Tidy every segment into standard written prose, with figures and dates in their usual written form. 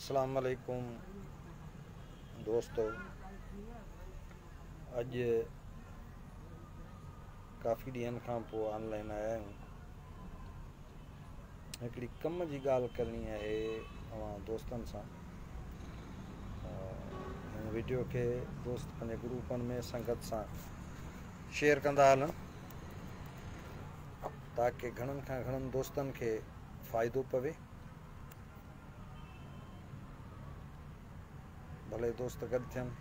अस्सलाम वालेकुम दोस्तों, अज काफ़ी ॾींहंनि खां पोइ ऑनलाइन आया आहियूं। हिकिड़ी कम जी ॻाल्हि करणी आहे तव्हां दोस्तनि सां। हिन वीडियो खे दोस्त पंहिंजे ग्रुपनि में संगत सां शेयर कंदा हलनि ताकि घणनि खां घणनि दोस्तनि खे फ़ाइदो पवे। भले दोस्त गॾु थियनि।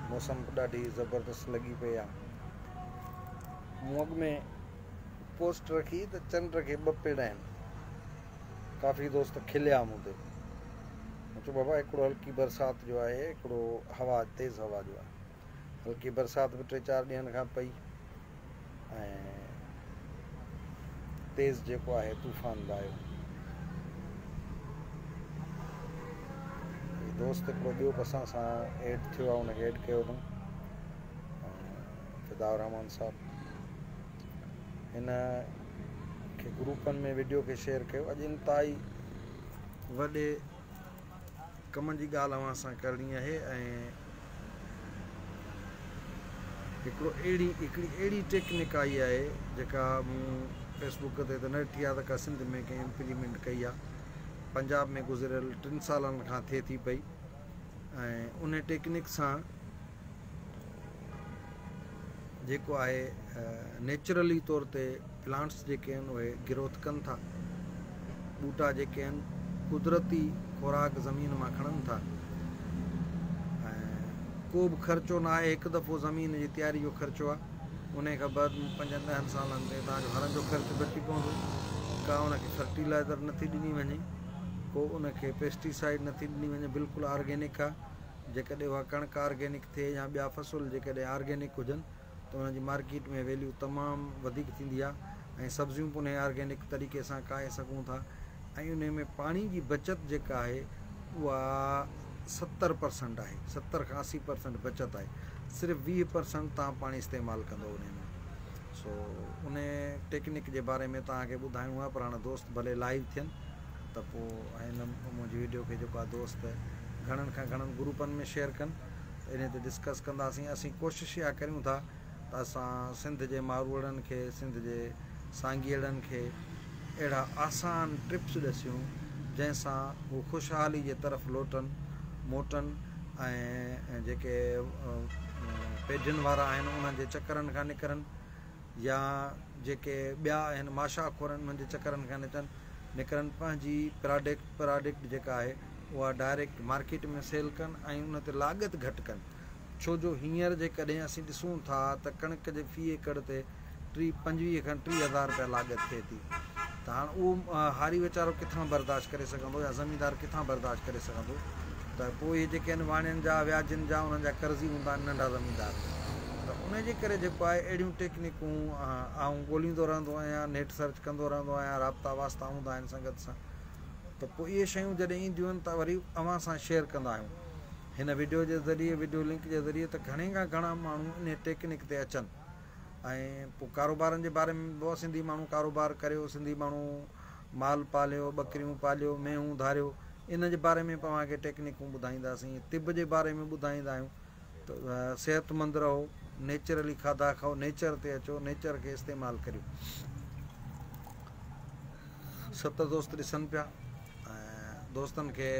मौसम ॾाढी ज़बरदस्त लॻी पई आहे। मूं अॻु में पोस्ट रखी त चंड खे ॿ पेड़ आहिनि। काफ़ी दोस्त खिलिया मूं ते। चयो बाबा हिकिड़ो हल्की बरसाति जो आहे, हिकिड़ो हवा तेज़ हवा जो आहे। हल्की बरसाति बि 3-4 ॾींहंनि खां पई ऐं तेज़ जेको आहे तूफ़ान बि आयो। दोस्त हिकिड़ो ॿियो बि असां सां ऐड थियो आहे, हुनखे ऐड कयो अथऊं फिदाउर रहमान साहब। हिन खे ग्रुपनि में वीडियो खे शेयर कयो। अॼु इंतिहाई वॾे कम जी ॻाल्हि अव्हां सां करणी आहे ऐं हिकिड़ी अहिड़ी टेक्निक आई आहे जेका मूं फेसबुक ते त न ॾिठी आहे, त का सिंध में कंहिं इम्प्लीमेंट कई आहे। पंजाब में गुज़िरियल 3 सालनि खां थिए थी पई ऐं उन टेक्निक सां जेको आहे नेचुरली तौर ते प्लांट्स जेके आहिनि उहे ग्रोथ कनि था। ॿूटा जेके आहिनि कुदरती खुराक ज़मीन मां खणनि था ऐं को बि ख़र्चो न आहे। हिकु दफ़ो ज़मीन जी तयारी जो ख़र्चो आहे, उन खां बाद 5-10 सालनि ते तव्हांजो हरनि जो ख़र्चु बची पवंदो। का उनखे फर्टिलाइज़र नथी ॾिनी वञे, को उनखे पेस्टिसाइड नथी ॾिनी वञे, बिल्कुलु ऑर्गेनिक आहे। जेकॾहिं उहा कणिक ऑर्गेनिक थिए या ॿिया फ़सुल जेकॾहिं ऑर्गेनिक हुजनि त उनजी मार्केट में वैल्यू तमामु वधीक थींदी आहे ऐं सब्जियूं बि उन ऑर्गेनिक तरीक़े सां खाए सघूं था। ऐं उन में पाणी जी बचति जेका आहे उहा 70% आहे। 70 खां 80% बचति आहे। सिर्फ़ु 20% तव्हां पाणी इस्तेमालु कंदो उन में। सो उन टेक्निक जे बारे में तव्हांखे ॿुधाइणो आहे, पर हाणे दोस्त भले लाइव थियनि त पोइ हिन मुंहिंजी वीडियो खे जेको आहे दोस्त घणनि खां घणनि ग्रुपनि में शेयर कनि, इन ते डिस्कस कंदासीं। असीं कोशिशि इहा करियूं था त असां सिंध जे मारूड़नि खे, सिंध जे सांगीड़नि खे अहिड़ा आसान टिप्स ॾसियूं जंहिंसां हू ख़ुशहाली जे तरफ़ मोटनि ऐं जेके पेढियुनि वारा आहिनि उन्हनि जे चकरनि खां निकिरनि या जेके ॿिया आहिनि माशाखोरनि उन्हनि जे चकरनि खां निकिरनि, पंहिंजी प्रोडक्ट जेका आहे उहा डायरेक्ट मार्केट में सेल कनि ऐं उन ते लागत घटि कनि। छो जो हींअर जेकॾहिं असीं ॾिसूं था त कणिक जे फी एकड़ ते 25 खां 30 हज़ार रुपया लागत थिए थी। त हाणे उहो हारी वीचारो किथां बर्दाश्त करे सघंदो या ज़मीनदार किथां बर्दाश्त करे सघंदो। त पोइ इहे जेके आहिनि वाणियुनि जा व्याजनि जा उन्हनि जा कर्ज़ी हूंदा आहिनि नंढा ज़मीनदार। त उनजे करे जेको आहे अहिड़ियूं टेक्निकूं आउं ॻोल्हींदो रहंदो आहियां, नेट सर्च कंदो रहंदो आहियां, राब्ता वास्ता हूंदा आहिनि संगत सां। त पोइ इहे शयूं जॾहिं ईंदियूं आहिनि त वरी अव्हां सां शेयर कंदा आहियूं हिन वीडियो जे ज़रिए, वीडियो लिंक जे ज़रिए। त घणे खां घणा माण्हू इन टेक्निक ते अचनि ऐं पोइ कारोबारनि जे बारे में बि सिंधी माण्हू कारोबार करियो, सिंधी माण्हू माल पालियो, ॿकरियूं पालियो, मेहूं धारियो। इन जे बारे में तव्हांखे टेक्निकूं ॿुधाईंदासीं। तिब जे बारे में ॿुधाईंदा आहियूं त सिहतमंद रहो, नेचुरली खाधा खाओ, नेचर ते अचो, नेचर खे इस्तेमालु करियो। 7 दोस्त ॾिसनि पिया ऐं दोस्तनि खे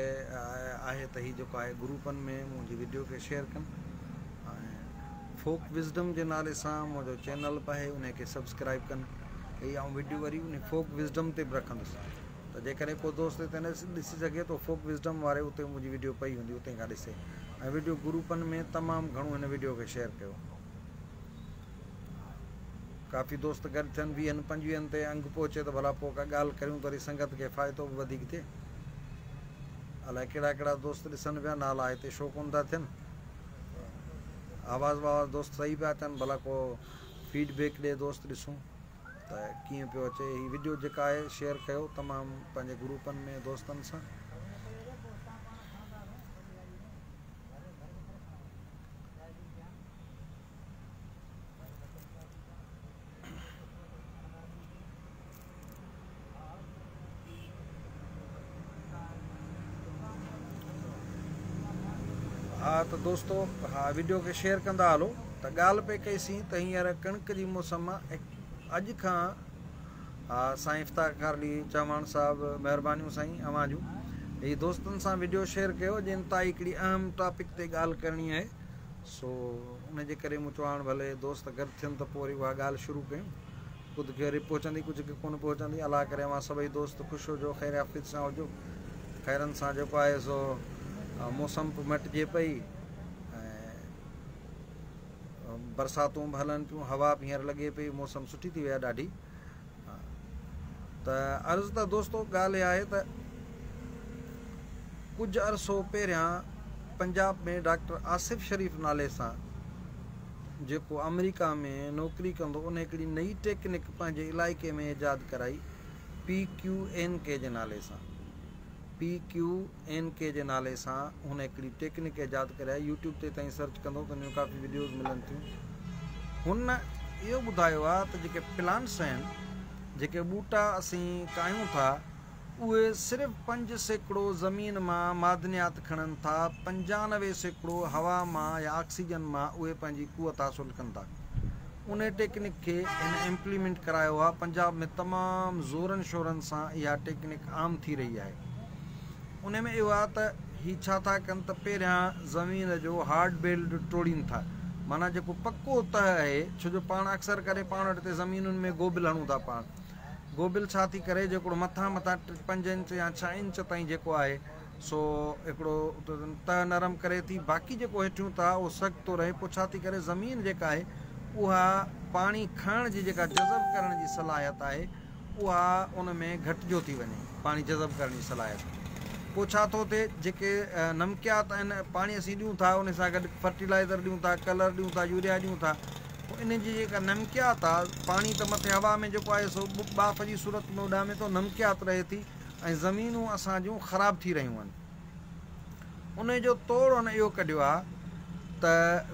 आहे त हीअ जेको आहे ग्रुपनि में मुंहिंजी वीडियो खे शेयर कनि ऐं फोक विज़डम जे नाले सां मुंहिंजो चैनल बि आहे, उनखे सब्सक्राइब कनि। हीअ आउं वीडियो वरी उन फोक विज़डम ते बि रखंदुसि, त जेकॾहिं को दोस्त हिते न ॾिसी सघे तो फोक विज़डम वारे उते मुंहिंजी वीडियो पई हूंदी, उते खां ॾिसे। ऐं वीडियो ग्रुपनि में तमामु घणो हिन वीडियो खे शेयर कयो। काफ़ी दोस्त गॾु थियनि, 20-25 ते अंग पहुचे त भला पोइ का ॻाल्हि करियूं त वरी संगत खे फ़ाइदो बि वधीक थिए। अलाए कहिड़ा दोस्त ॾिसनि पिया, नाला हिते शो कोन था थियनि। आवाज़ दोस्त सही पिया अचनि, भला को फीडबैक ॾिए दोस्त, ॾिसूं त कीअं पियो अचे। हीअ वीडियो जेका आहे शेयर कयो तमामु पंहिंजे ग्रुपनि में दोस्तनि सां। तो दोस्तों हाँ वीडियो के शेयर कंदा हलो। तो ॻाल्हि पे कईसीं त हींअर कणिक जी मौसम आहे। अॼु खां साईं इफ्तार ॾी चौहान साहिबु महिरबानियूं साईं अवां जूं ही दोस्तनि सां वीडियो शेयर कयो जिन तां हिकिड़ी अहम टॉपिक ते ॻाल्हि करणी आहे। सो उनजे करे मूं चवां भले दोस्त गॾु थियनि त पोइ वरी उहा ॻाल्हि शुरू कयूं। कुझु खे वरी पहुचंदी कुझु खे कोन पहुचंदी। अलाह करे अवां सभई दोस्त ख़ुशि हुजो, ख़ैर आफ़ियत सां हुजो, ख़ैरनि सां जेको आहे सो मौसम बि मटिजे पई ऐं बरसातूं बि हलनि पियूं, हवा बि हींअर लॻे पई, मौसम सुठी थी वई आहे ॾाढी। त अर्ज़ु त दोस्तो ॻाल्हि इहा आहे त कुझु अरसो पहिरियां पंजाब में डॉक्टर आसिफ़ शरीफ़ नाले सां जेको अमेरिका में नौकिरी कंदो उन हिकिड़ी नई टेक्निक पंहिंजे इलाइक़े में ईजाद कराई PQNK जे नाले सां। PQNK जे नाले सां हुन हिकिड़ी टेक्निक ईजाद कराई। यूट्यूब ते ताईं सर्च कंदो त उन काफ़ी वीडियोज़ मिलनि थियूं। हुन इहो ॿुधायो आहे त जेके प्लांट्स आहिनि, जेके ॿूटा असीं कायूं था, उहे सिर्फ़ु 5% ज़मीन मां मादनियात खणनि था, 95% हवा मां या ऑक्सीजन मां उहे पंहिंजी कुवत हासिलु कनि था। उन टेक्निक खे हिन इम्प्लीमेंट करायो आहे। पंजाब में तमामु ज़ोरनि शोरनि सां इहा टेक्निक आम थी रही आहे। उन में इहो आहे त हीअ छा था कनि त पहिरियां ज़मीन जो हार्ड बेल्ड टोड़ीनि था, माना जेको पको तह आहे। छो जो पाण अक्सर करे पाण वटि ज़मीनुनि में गोबिल हणूं था। पाण गोबिल छा थी करे, जेको मथां 5 इंच या 6 इंच ताईं जेको आहे सो हिकिड़ो तह नरम करे थी, बाक़ी जेको हेठियूं था उहो सख़्तु थो रहे। पोइ छा थी करे, ज़मीन जेका आहे उहा पाणी खणण जी जेका जज़ब करण जी सलाहियत आहे उहा उन में घटिजो थी वञे, पाणी जज़ब करण जी सलाहियत। पोइ छा थो थिए, जेके नमकियात आहिनि पाणी असीं ॾियूं था, उन सां गॾु फर्टिलाइज़र ॾियूं था, कलर ॾियूं था, यूरिया ॾियूं था। पोइ इन जी जेका नमकियात आहे, पाणी त मथे हवा में जेको आहे सो बाफ़ जी सूरत में उॾामे थो, नमकियात रहे थी ऐं ज़मीनूं असां जूं ख़राबु थी रहियूं आहिनि। उन जो तोड़ उन इहो कढियो आहे त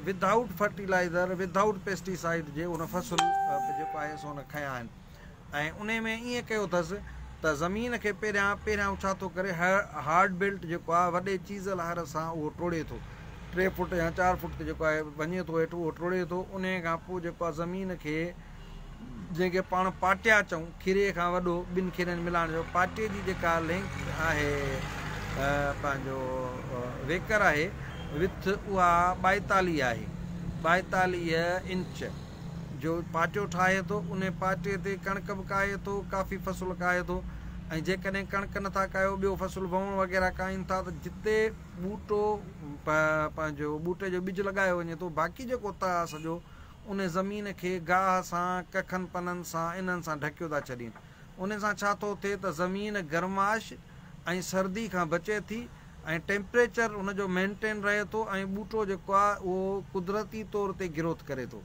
विदाउट फर्टिलाइज़र, विदाउट पेस्टिसाइड जे उन फ़सुल जेको आहे सो उन खयां आहिनि। ऐं उन में ईअं कयो अथसि त ज़मीन खे पहिरियां छा थो करे, हार्ड बेल्ट जेको आहे वॾे चीज़ लहर सां उहो टोड़े थो। 3 फुट या 4 फुट ते जेको आहे वञे थो हेठि, उहो टोड़े थो। उन खां पोइ जेको आहे ज़मीन खे जेके पाण पाटिया चऊं, खीरे खां वॾो 2 खीरनि मिलाइण जो, पाटे जी जेका लेंथ आहे पंहिंजो वेकर आहे विथ, उहा 42 आहे। 42 इंच जो पाटियो ठाहे थो। उन पाटे ते कणिक बि काहे थो, काफ़ी फ़सुल काहे थो। ऐं जेकॾहिं कणिक नथा कयो, ॿियो फ़सुल वण वग़ैरह काइनि था, त जिते ॿूटो पंहिंजो ॿूटे जो ॿिज लॻायो वञे थो, बाक़ी जेको तह आहे सॼो उन ज़मीन खे गाह सां, कखनि पननि सां, इन्हनि सां ढकियो था छॾीनि। उन सां छा थो थिए त ज़मीन गर्माश ऐं सर्दी खां बचे थी ऐं टेम्परेचर हुनजो मेंटेन रहे थो ऐं ॿूटो जेको आहे उहो कुदरती तौर ते ग्रोथ करे थो।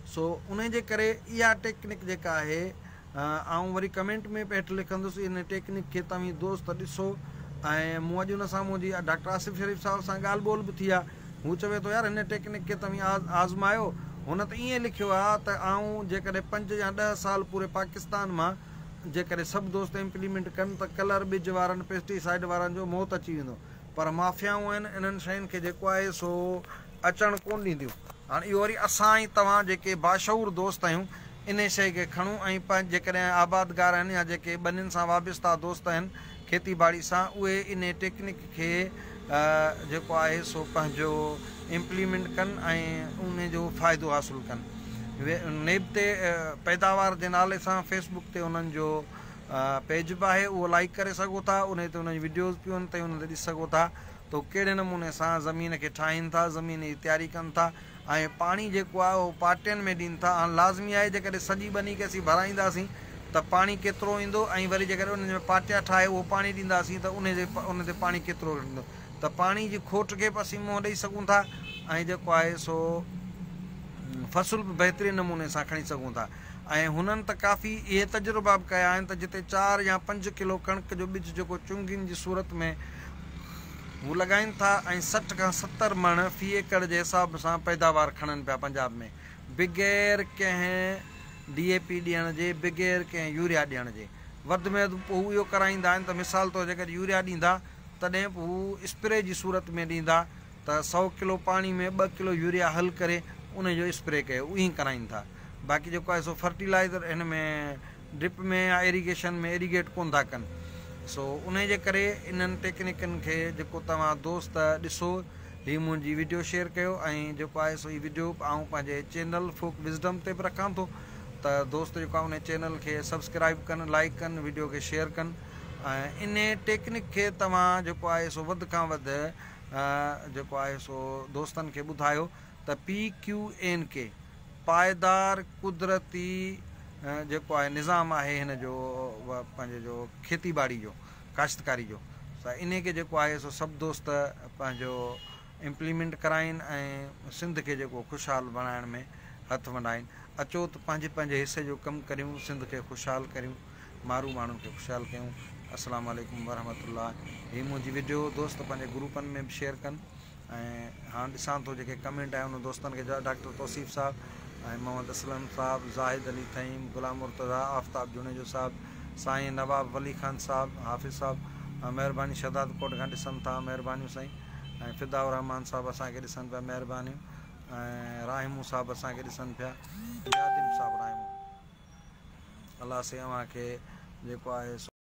सो उन जे करे इहा टेक्निक जेका आहे, ऐं वरी कमेंट में हेठि लिखंदुसि इन टेक्निक खे तव्हां दोस्त ॾिसो। ऐं मूं अॼु हुन सां मुंहिंजी डॉक्टर आसिफ़ शरीफ़ साहिब सां ॻाल्हि ॿोल बि थी आहे। हू चवे थो यार हिन टेक्निक खे तव्हां आज़मायो। हुन त ईअं लिखियो आहे त आऊं जेकॾहिं 5 या 10 साल पूरे पाकिस्तान मां जेकॾहिं सभु दोस्त इम्प्लीमेंट कनि त कलर ॿिज वारनि, पेस्टिसाइड वारनि जो मौत अची वेंदो। पर माफ़ियाऊं आहिनि, इन्हनि शयुनि खे जेको आहे सो अचणु कोन ॾींदियूं। हाणे इहो वरी असां ई तव्हां जेके बाशऊर दोस्त आहियूं इन शइ खे खणूं ऐं पंहिंजे जेकॾहिं आबादगार आहिनि या जेके ॿनियुनि सां वाबिस्ता दोस्त आहिनि खेती ॿाड़ी सां, उहे इन टेक्निक खे जेको आहे सो पंहिंजो इम्प्लीमेंट कनि ऐं उन जो फ़ाइदो हासिलु कनि। नेब ते पैदावार जे नाले सां फेसबुक ते उन्हनि जो पेज बि आहे, उहो लाइक करे सघो था। उन ते उन जी वीडियोज़ बि आहिनि त उन ते ॾिसी सघो था त कहिड़े नमूने सां ज़मीन खे ठाहीनि था, ज़मीन जी तयारी कनि था ऐं पाणी जेको आहे उहो पाटियुनि में ॾीनि था। हाणे लाज़मी आहे जेकॾहिं सॼी ॿनी खे असीं भराईंदासीं त पाणी केतिरो ईंदो, ऐं वरी जेकॾहिं उन में पाटिया ठाहे उहो पाणी ॾींदासीं त उन ते पाणी केतिरो ईंदो। त पाणी जी खोट खे बि असीं मुंहुं ॾेई सघूं था ऐं जेको आहे सो फ़सुल बि बहितरीन नमूने सां खणी सघूं था। ऐं हुननि त काफ़ी इहे तजुर्बा बि कया आहिनि त जिते 4 या 5 किलो कणिक जो ॿिज जेको चुंगियुनि जी सूरत में हू लॻाइनि था ऐं 60 खां 70 मण फ़ी एकड़ जे हिसाब सां पैदावार खणनि पिया पंजाब में, बग़ैर कंहिं DAP ॾियण जे, बग़ैर कंहिं यूरिया ॾियण जे। वधि में वधि पोइ इहो कराईंदा आहिनि त मिसाल तौरु जेकॾहिं यूरिया ॾींदा तॾहिं पोइ हू स्प्रे जी सूरत में ॾींदा त 100 किलो पाणी में 2 किलो यूरिया हल करे उनजो स्प्रे कयो, उहे कराइनि था। बाक़ी जेको आहे सो फर्टिलाइज़र हिन में ड्रिप में या इरीगेशन में इरीगेट कोन था कनि। सो उन जे करे इन्हनि टेक्निकनि खे जेको तव्हां दोस्त ॾिसो, हीअ मुंहिंजी वीडियो शेयर कयो ऐं जेको आहे सो हीअ वीडियो आउं पंहिंजे चैनल फोक विज़डम ते बि रखां थो त दोस्त जेको आहे उन चैनल खे सब्सक्राइब कनि, लाइक कनि, वीडियो खे शेयर कनि ऐं इन टेक्निक खे तव्हां जेको आहे सो वधि खां वधि जेको आहे सो दोस्तनि खे ॿुधायो त PQNK पाइदार कुदरती जेको आहे निज़ाम आहे हिन जो पंहिंजे जो खेती ॿाड़ी जो, काश्तकारी जो, त इन खे जेको आहे सो सभु दोस्त पंहिंजो इम्प्लीमेंट कराइनि ऐं सिंध खे जेको ख़ुशहाल बणाइण में हथु वंडाइनि। अचो त पंहिंजे पंहिंजे हिसे जो कमु करियूं, सिंध खे ख़ुशहाल करियूं, माण्हू माण्हुनि खे ख़ुशहाल कयूं। अस्सलाम वालेकुम वरहमतुल्लाह। हीअ मुंहिंजी वीडियो दोस्त पंहिंजे ग्रुपनि में बि शेयर कनि ऐं हाणे ॾिसां थो जेके कमेंट आहिनि उन दोस्तनि खे डॉक्टर तौसीफ़ साहब ऐं मोहम्मद असलम साहब, ज़ाहिद अली तईम, गुलाम मुर्तज़ा, आफ्ताब जुनेजो साहब, साईं नवाब वली खान साहब, हाफ़िज़ साहब, महिरबानी। शदाद कोट खां ॾिसनि था, महिरबानियूं साईं। ऐं फ़िदाउर रहमान साहब असांखे ॾिसनि पिया, महिरबानियूं। ऐं राहिमू साहब असांखे ॾिसनि पिया, यादिम साहब राहिमू। अलाह से अव्हांखे जेको आहे